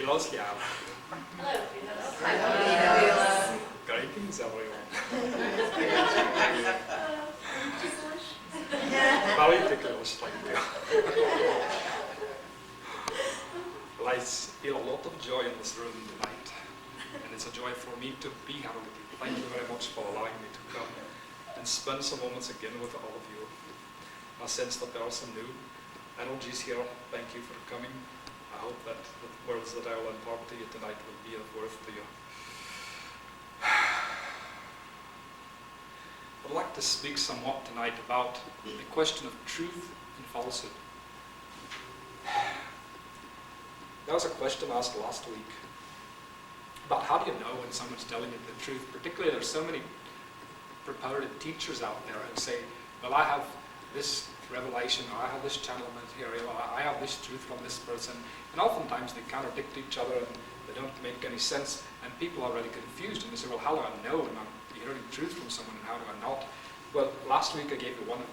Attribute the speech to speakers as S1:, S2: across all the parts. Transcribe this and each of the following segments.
S1: Philos here.
S2: Hello, Philos.
S3: Hello.
S1: Greetings, everyone.
S2: Ticklish.
S1: Very ticklish, thank you. Well, I feel a lot of joy in this room tonight, and it's a joy for me to be here with you. Thank you very much for allowing me to come and spend some moments again with all of you. I sense that there are some new energies here. Thank you for coming. I hope that the words that I will impart to you tonight will be of worth to you. I'd like to speak somewhat tonight about the question of truth and falsehood. There was a question asked last week about how do you know when someone's telling you the truth. Particularly, there's so many purported teachers out there who say, well, I have this revelation, or I have this channel material, or I have this truth from this person. And oftentimes they contradict each other and they don't make any sense, and people are already confused, and they say, well, how do I know when I'm hearing truth from someone, and how do I not? Well, last week I gave you one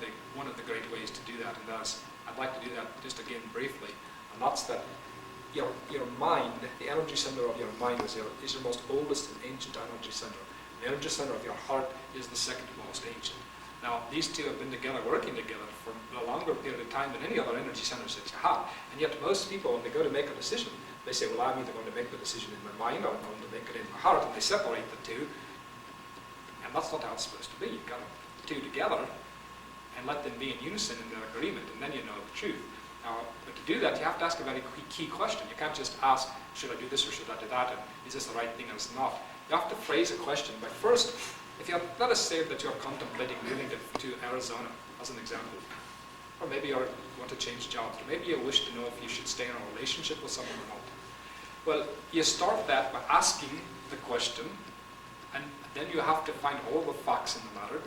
S1: of the great ways to do that, and that's, I'd like to do that just again briefly, and that's that your mind, the energy center of your mind is your most oldest and ancient energy center. The energy center of your heart is the second most ancient. Now, these two have been together, working together for a longer period of time than any other energy centers that you have. And yet most people, when they go to make a decision, they say, well, I'm either going to make the decision in my mind or I'm going to make it in my heart, and they separate the two. And that's not how it's supposed to be. You've got the two together and let them be in unison in their agreement, and then you know the truth. Now, but to do that, you have to ask a very key question. You can't just ask, should I do this or should I do that, and is this the right thing or is it not? You have to phrase a question by first, if you let us say that you're contemplating moving to Arizona, as an example, or maybe you want to change jobs, or maybe you wish to know if you should stay in a relationship with someone or not. Well, you start that by asking the question, and then you have to find all the facts in the matter,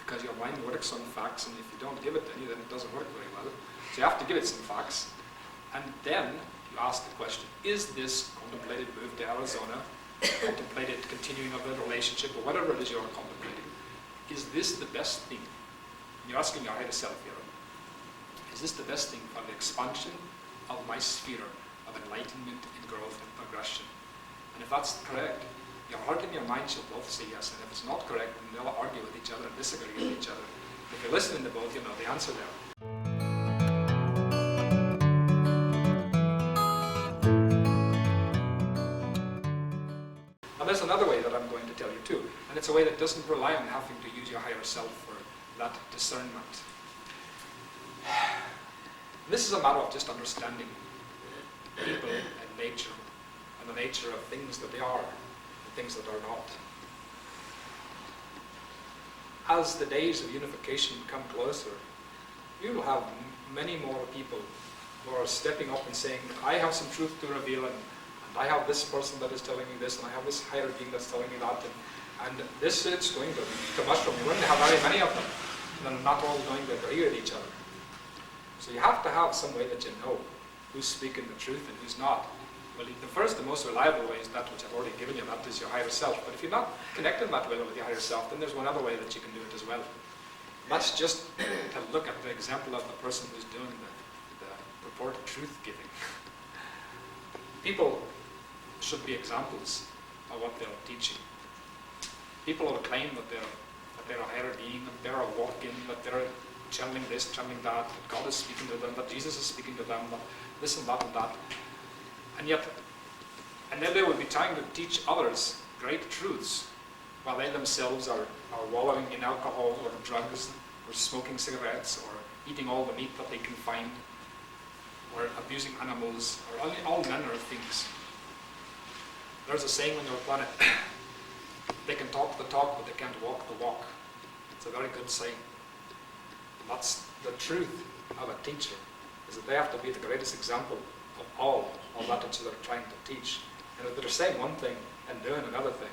S1: because your mind works on facts, and if you don't give it to any, then it doesn't work very well. So you have to give it some facts, and then you ask the question, is this contemplated move to Arizona, contemplated continuing of a relationship, or whatever it is you're contemplating, is this the best thing? You're asking your higher self here, is this the best thing for the expansion of my sphere of enlightenment and growth and progression? And if that's correct, your heart and your mind shall both say yes, and if it's not correct, then they'll argue with each other and disagree with each other. If you're listening to both, you know the answer there. And there's another way that I'm going to tell you too, and it's a way that doesn't rely on having to use your higher self for that discernment. This is a matter of just understanding people and nature, and the nature of things that they are, and things that are not. As the days of unification come closer, you will have many more people who are stepping up and saying, I have some truth to reveal, and I have this person that is telling me this, and I have this higher being that's telling me that, and this is going to mushroom. You're going to have very many of them, and they're not all going to agree with each other. So you have to have some way that you know who's speaking the truth and who's not. Well, the first, the most reliable way is that which I've already given you, that is your higher self. But if you're not connected that way with your higher self, then there's one other way that you can do it as well. That's just to look at the example of the person who's doing the purported truth giving. People should be examples of what they're teaching. People who claim that they're a higher being, that they're a walk-in, that they're channeling this, channeling that God is speaking to them, that Jesus is speaking to them, that this and that and that. And then they will be trying to teach others great truths, while they themselves are wallowing in alcohol or drugs, or smoking cigarettes, or eating all the meat that they can find, or abusing animals, or all manner of things. There's a saying on your planet, they can talk the talk, but they can't walk the walk. It's a very good saying. And that's the truth of a teacher, is that they have to be the greatest example of all of that which they're trying to teach. And if they're saying one thing and doing another thing,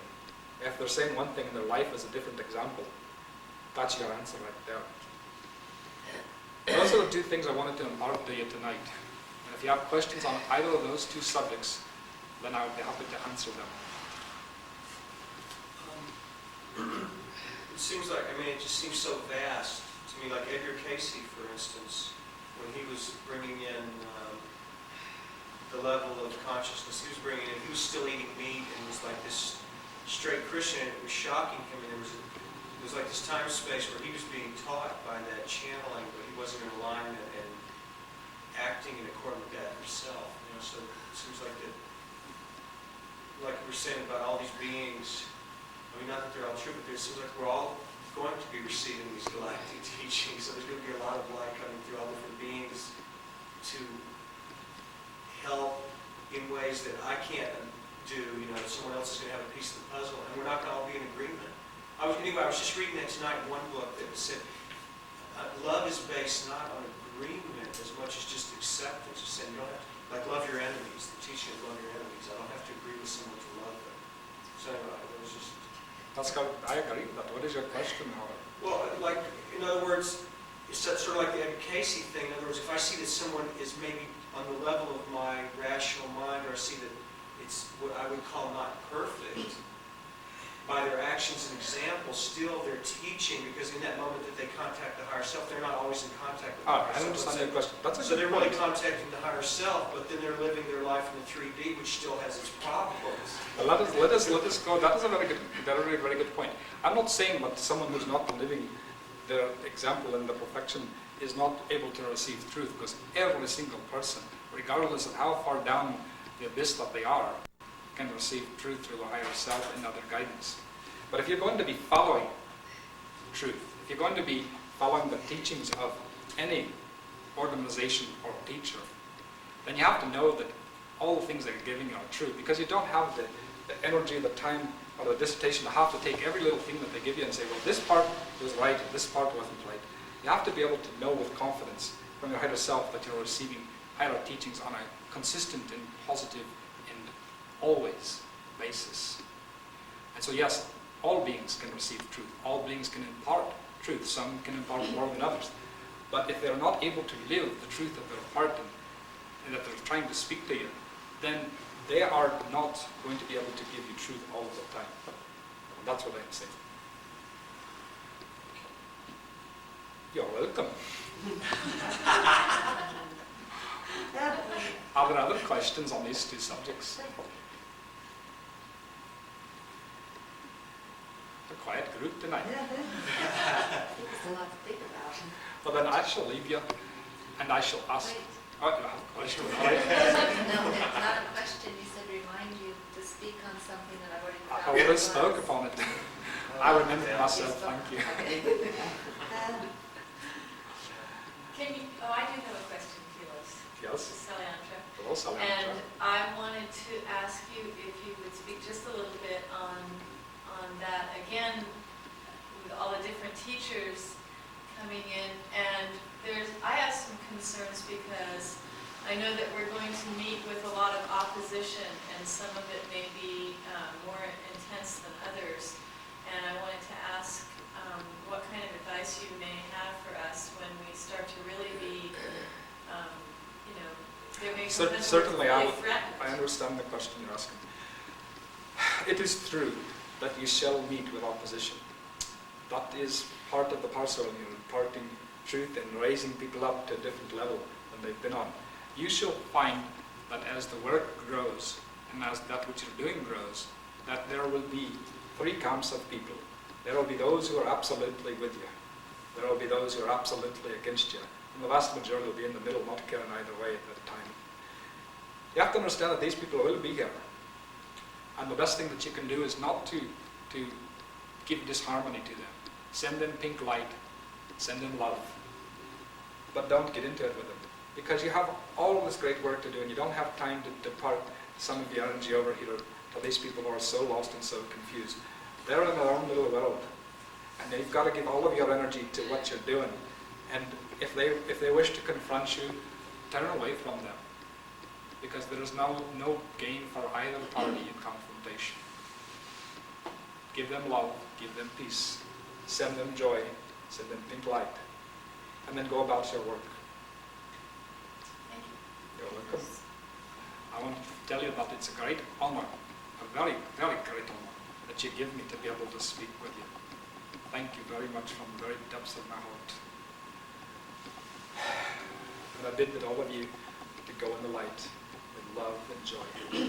S1: if they're saying one thing and their life is a different example, that's your answer right there. Those are the two things I wanted to impart to you tonight. And if you have questions on either of those two subjects, then I would be happy to answer them.
S4: It seems like, it just seems so vast to me, like Edgar Casey, for instance, when he was bringing in the level of consciousness he was bringing in. He was still eating meat and was like this straight Christian, and it was shocking him. And it was like this time space where he was being taught by that channeling, but he wasn't in alignment and acting in accordance with that himself. So it seems like that, like we were saying about all these beings. I mean, not that they're all true, but it seems like we're all going to be receiving these galactic teachings. So there's going to be a lot of light coming through all different beings to help in ways that I can't do. Someone else is going to have a piece of the puzzle, and we're not going to all be in agreement. I was just reading that tonight in one book that said love is based not on agreement as much as just acceptance. Just saying you don't have to, like, love your enemies. The teaching of love your enemies. I don't have to agree with someone to love them. So anyway, it was just.
S1: I agree with that. What is your question, Howard?
S4: Well, like, in other words, it's sort of like the Ed Casey thing. In other words, if I see that someone is maybe on the level of my rational mind, or I see that it's what I would call not perfect, by their actions and examples, still they're teaching, because in that moment that they contact the higher self, they're not always in contact with the higher self.
S1: I understand your question.
S4: So they're really contacting the higher self, but then they're living their life in the 3D, which still has its problems.
S1: Well, let us go. That is a very good point. I'm not saying that someone who's not living their example in the perfection is not able to receive truth, because every single person, regardless of how far down the abyss that they are, can receive truth through the higher self and other guidance. But if you're going to be following truth, if you're going to be following the teachings of any organization or teacher, then you have to know that all the things they're giving you are true, because you don't have the energy, the time, or the dissertation to have to take every little thing that they give you and say, well, this part was right, this part wasn't right. You have to be able to know with confidence from your higher self that you're receiving higher teachings on a consistent and positive and always basis. And so yes, all beings can receive truth. All beings can impart truth. Some can impart more than others. But if they're not able to live the truth that they're imparting and that they're trying to speak to you, then they are not going to be able to give you truth all of the time. And that's what I'm saying. You're welcome. Are there other questions on these two subjects? A quiet group tonight.
S3: It's a lot to think about.
S1: Well, then I shall leave you, and I shall ask.
S3: Wait.
S1: Oh, you have a question, all right?
S3: No, that's not a question. You said remind you to speak on something that I've already
S1: I
S3: forgotten.
S1: already spoke upon it. I remember myself, thank you.
S3: Okay.
S2: Can you, I do have a question, Philos.
S1: Yes,
S2: Saliantra.
S1: hello, Sally.
S2: And I wanted to ask you if you would speak just a little bit on that, again, with all the different teachers coming in. And I have some concerns because I know that we're going to meet with a lot of opposition, and some of it may be more intense than others. And I wanted to ask what kind of advice you may have for us when we start to really be, there may be
S1: Certainly,
S2: really threatened.
S1: I understand the question you're asking. It is true that you shall meet with opposition. That is part of the parcel in you, imparting truth and raising people up to a different level than they've been on. You shall find that as the work grows, and as that which you're doing grows, that there will be three camps of people. There will be those who are absolutely with you. There will be those who are absolutely against you. And the vast majority will be in the middle, not caring either way at the time. You have to understand that these people will be here. And the best thing that you can do is not to give disharmony to them. Send them pink light. Send them love. But don't get into it with them. Because you have all this great work to do, and you don't have time to depart some of the energy over here to these people who are so lost and so confused. They're in their own little world. And you've got to give all of your energy to what you're doing. And if they wish to confront you, turn away from them. Because there is no gain for either party in confrontation. Give them love, give them peace, send them joy, send them pink light, and then go about your work.
S2: Thank you.
S1: You're welcome. I want to tell you that it's a great honor, a very, very great honor, that you give me to be able to speak with you. Thank you very much from the very depths of my heart. And I bid with all of you to go in the light, with love and joy.